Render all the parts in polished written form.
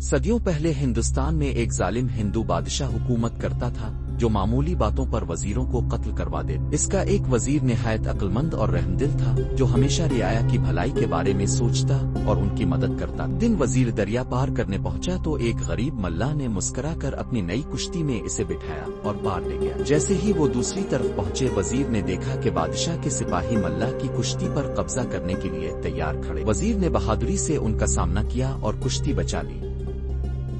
सदियों पहले हिंदुस्तान में एक जालिम हिंदू बादशाह हुकूमत करता था जो मामूली बातों पर वजीरों को कत्ल करवा दे। इसका एक वजीर निहायत अक्लमंद और रहमदिल था जो हमेशा रियाया की भलाई के बारे में सोचता और उनकी मदद करता। दिन वजीर दरिया पार करने पहुंचा तो एक गरीब मल्लाह ने मुस्कुराकर अपनी नई कुश्ती में इसे बिठाया और पार ले गया। जैसे ही वो दूसरी तरफ पहुंचे वजीर ने देखा कि बादशाह के सिपाही मल्लाह की कुश्ती पर कब्जा करने के लिए तैयार खड़े। वजीर ने बहादुरी से उनका सामना किया और कुश्ती बचा ली।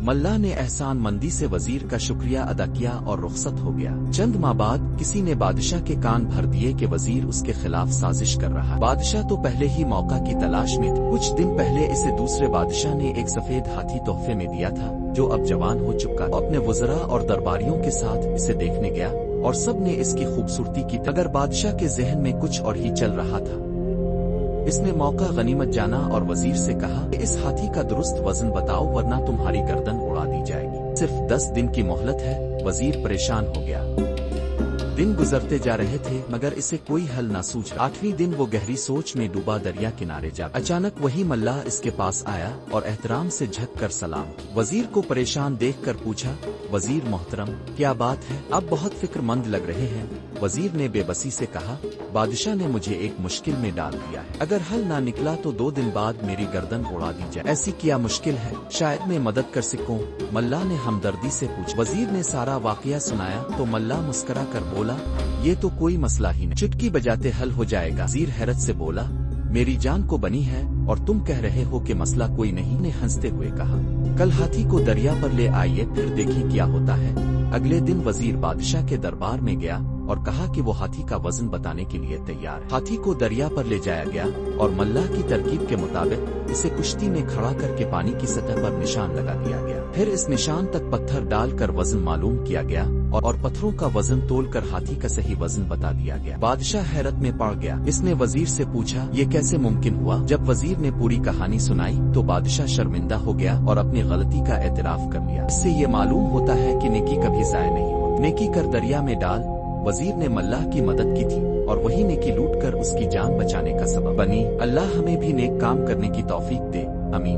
मल्लाह ने एहसान मंदी से वजीर का शुक्रिया अदा किया और रुखसत हो गया। चंद माह बाद किसी ने बादशाह के कान भर दिए कि वजीर उसके खिलाफ साजिश कर रहा। बादशाह तो पहले ही मौका की तलाश में था। कुछ दिन पहले इसे दूसरे बादशाह ने एक सफेद हाथी तोहफे में दिया था जो अब जवान हो चुका। अपने वज़रा और दरबारियों के साथ इसे देखने गया और सब ने इसकी खूबसूरती की मगर बादशाह के जहन में कुछ और ही चल रहा था। इसने मौका गनीमत जाना और वजीर से कहा कि इस हाथी का दुरुस्त वजन बताओ वरना तुम्हारी गर्दन उड़ा दी जाएगी। सिर्फ 10 दिन की मोहलत है। वजीर परेशान हो गया। दिन गुजरते जा रहे थे मगर इसे कोई हल ना सूझा। 8वें दिन वो गहरी सोच में डूबा दरिया किनारे जा। अचानक वही मल्लाह इसके पास आया और एहतराम से झुक कर सलाम। वजीर को परेशान देखकर पूछा, वजीर मोहतरम क्या बात है, आप बहुत फिक्रमंद लग रहे हैं। वजीर ने बेबसी से कहा, बादशाह ने मुझे एक मुश्किल में डाल दिया है। अगर हल ना निकला तो 2 दिन बाद मेरी गर्दन उड़ा दी जाए। ऐसी क्या मुश्किल है, शायद मैं मदद कर सकूं। मल्लाह ने हमदर्दी से पूछा। वजीर ने सारा वाकया सुनाया तो मल्लाह मुस्कुरा कर बोला, ये तो कोई मसला ही नहीं, चुटकी बजाते हल हो जाएगा। वजीर हैरत से बोला, मेरी जान को बनी है और तुम कह रहे हो कि मसला कोई नहीं। ने हंसते हुए कहा, कल हाथी को दरिया पर ले आइए फिर देखें क्या होता है। अगले दिन वजीर बादशाह के दरबार में गया और कहा कि वो हाथी का वजन बताने के लिए तैयार है। हाथी को दरिया पर ले जाया गया और मल्लाह की तरकीब के मुताबिक इसे कुश्ती में खड़ा करके पानी की सतह पर निशान लगा दिया गया। फिर इस निशान तक पत्थर डालकर वजन मालूम किया गया और पत्थरों का वजन तोलकर हाथी का सही वजन बता दिया गया। बादशाह हैरत में पड़ गया। इसने वजीर से पूछा, ये कैसे मुमकिन हुआ। जब वजीर ने पूरी कहानी सुनाई तो बादशाह शर्मिंदा हो गया और अपनी गलती का एतराफ कर लिया। इससे ये मालूम होता है कि नेकी कभी जाया नहीं होती। नेकी कर दरिया में डाल। वजीर ने मल्लाह की मदद की थी और वही नेकी लूट कर उसकी जान बचाने का सबब बनी। अल्लाह हमें भी नेक काम करने की तौफीक दे। आमीन।